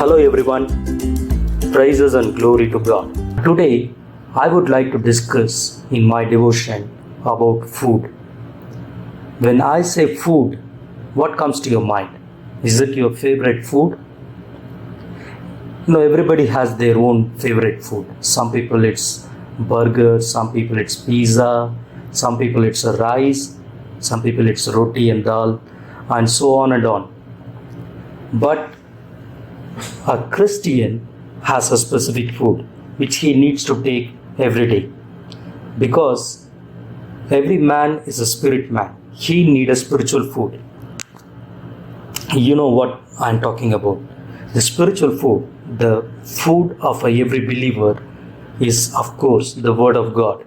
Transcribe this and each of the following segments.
Hello everyone, praises and glory to God. Today I would like to discuss in my devotion about food. When I say food, what comes to your mind? Is it your favorite food? Everybody has their own favorite food. Some people it's burger, some people it's pizza, some people it's rice, some people it's roti and dal, and so on and on. But a Christian has a specific food which he needs to take every day, because every man is a spirit man. He needs a spiritual food. You know what I'm talking about. The spiritual food, the food of every believer is of course the word of God,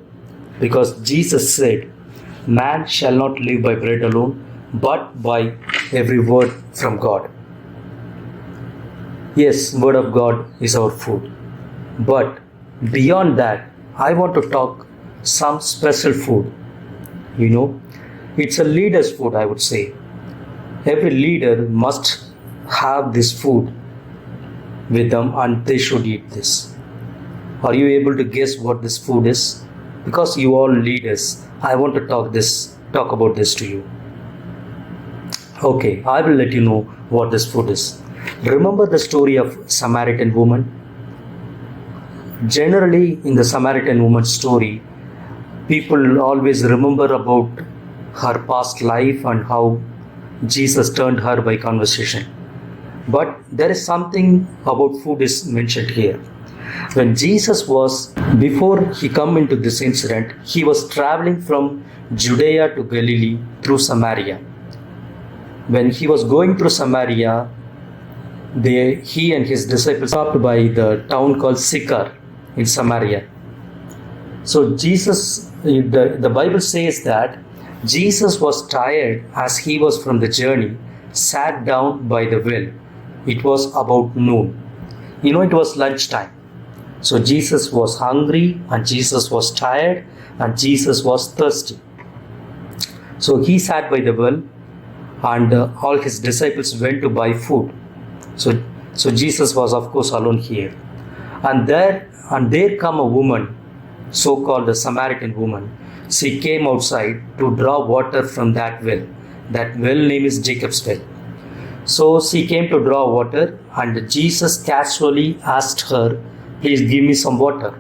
because Jesus said, man shall not live by bread alone but by every word from God. Yes, word of God is our food. But beyond that, I want to talk some special food. It's a leader's food, I would say. Every leader must have this food with them and they should eat this. Are you able to guess what this food is? Because you all leaders, I want to talk about this to you. Okay, I will let you know what this food is. Remember the story of Samaritan woman? Generally, in the Samaritan woman's story, people always remember about her past life and how Jesus turned her by conversation. But there is something about food is mentioned here. When Jesus was, before he come into this incident, he was traveling from Judea to Galilee through Samaria. When he was going through Samaria, he and his disciples stopped by the town called Sychar in Samaria. So the Bible says that Jesus was tired as he was from the journey, sat down by the well. It was about noon. It was lunchtime. So Jesus was hungry and Jesus was tired and Jesus was thirsty. So he sat by the well and all his disciples went to buy food. So Jesus was of course alone here. And there come a woman, so-called the Samaritan woman. She came outside to draw water from that well. That well name is Jacob's well. So she came to draw water and Jesus casually asked her, please give me some water.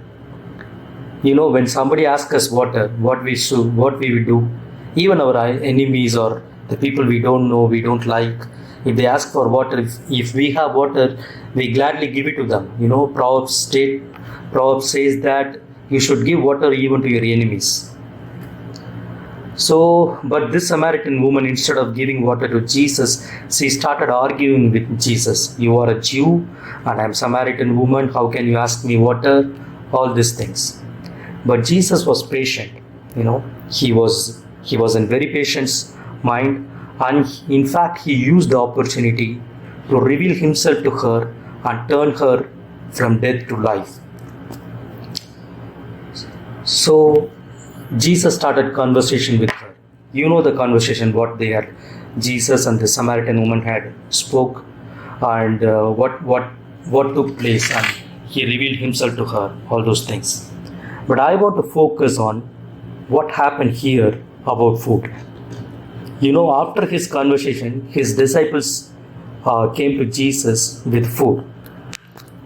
When somebody asks us water, what we will do, even our enemies or the people we don't know, we don't like, if they ask for water, if we have water, we gladly give it to them. Proverbs says that you should give water even to your enemies. So, but this Samaritan woman, instead of giving water to Jesus, she started arguing with Jesus. You are a Jew and I am Samaritan woman. How can you ask me water? All these things. But Jesus was patient. He was in very patient mind. And in fact, he used the opportunity to reveal himself to her and turn her from death to life. So Jesus started conversation with her. The conversation, what they had, Jesus and the Samaritan woman had spoke, and what took place, and he revealed himself to her, all those things. But I want to focus on what happened here about food. After his conversation, his disciples came to Jesus with food.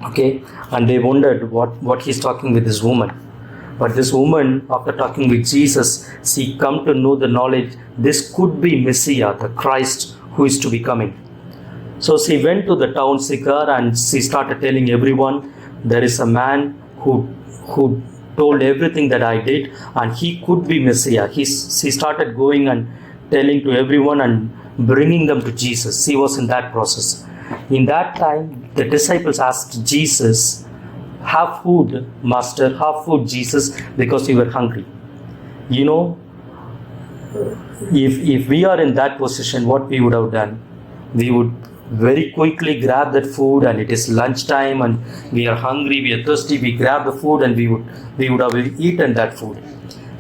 Okay, and they wondered what he's talking with this woman. But this woman, after talking with Jesus, she come to know the knowledge this could be Messiah, the Christ who is to be coming. So she went to the town Sychar and she started telling everyone, there is a man who told everything that I did and he could be Messiah. She started going and telling to everyone and bringing them to Jesus. She was in that process. In that time, the disciples asked Jesus, have food, Master, have food, Jesus, because we were hungry. If we are in that position, what we would have done? We would very quickly grab that food, and it is lunchtime and we are hungry, we are thirsty, we grab the food and we would have eaten that food.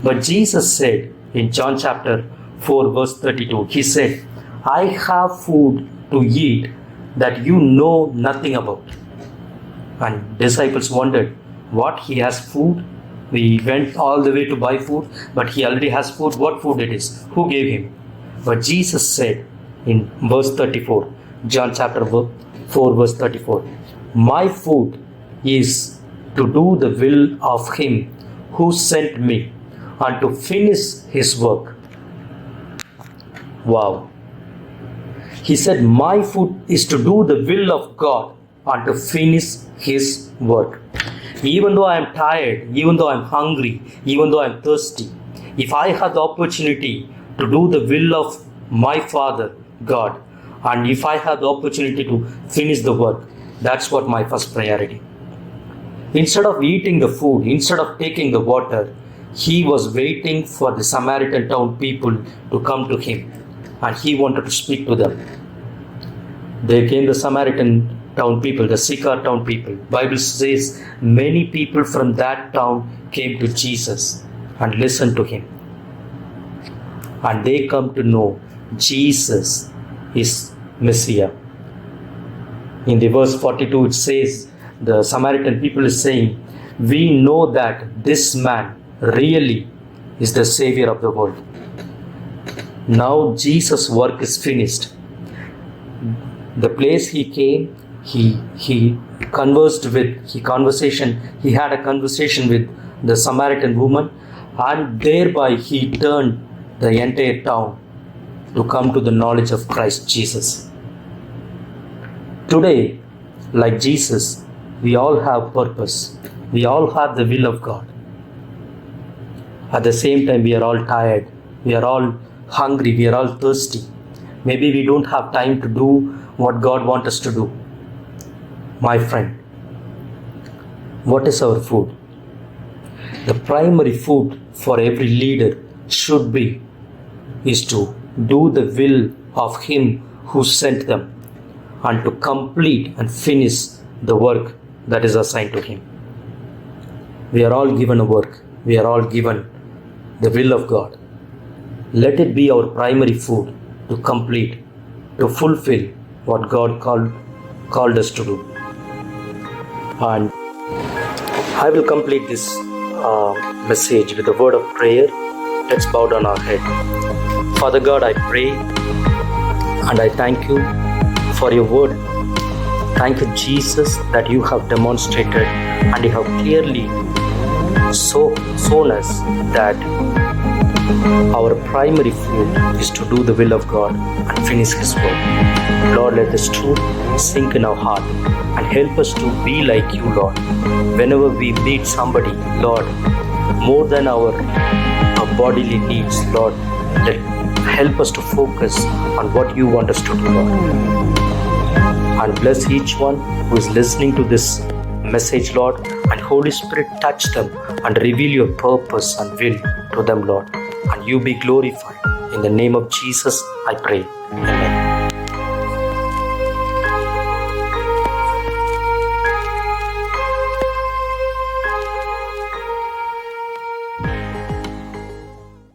But Jesus said in John chapter 4 verse 32, he said, I have food to eat that you know nothing about. And disciples wondered, what, he has food? We went all the way to buy food, but he already has food. What food it is? Who gave him? But Jesus said in verse 34, John chapter 4 verse 34, my food is to do the will of him who sent me and to finish his work. Wow. He said, my food is to do the will of God and to finish his work. Even though I am tired, even though I am hungry, even though I am thirsty, if I have the opportunity to do the will of my Father, God, and if I have the opportunity to finish the work, that's what my first priority. Instead of eating the food, instead of taking the water, he was waiting for the Samaritan town people to come to him, and he wanted to speak to them. There came the Samaritan town people, the Sychar town people. Bible says many people from that town came to Jesus and listened to him. And they come to know Jesus is Messiah. In the verse 42 it says, the Samaritan people is saying, we know that this man really is the Savior of the world. Now Jesus' work is finished. The place he came, he had a conversation with the Samaritan woman, and thereby he turned the entire town to come to the knowledge of Christ Jesus. Today, like Jesus, we all have purpose. We all have the will of God. At the same time, we are all tired. We are all hungry. We are all thirsty. Maybe we don't have time to do what God wants us to do. My friend, what is our food? The primary food for every leader should be is to do the will of him who sent them and to complete and finish the work that is assigned to him. We are all given a work. We are all given the will of God. Let it be our primary food to complete, to fulfill what God called us to do. And I will complete this message with a word of prayer. Let's bow down our head. Father God, I pray and I thank you for your word. Thank you, Jesus, that you have demonstrated and you have clearly shown us that our primary food is to do the will of God and finish his work. Lord, let this truth sink in our heart and help us to be like you, Lord. Whenever we meet somebody, Lord, more than our bodily needs, Lord, help us to focus on what you want us to do, Lord. And bless each one who is listening to this message, Lord, and Holy Spirit, touch them and reveal your purpose and will to them, Lord. And you be glorified. In the name of Jesus, I pray. Amen.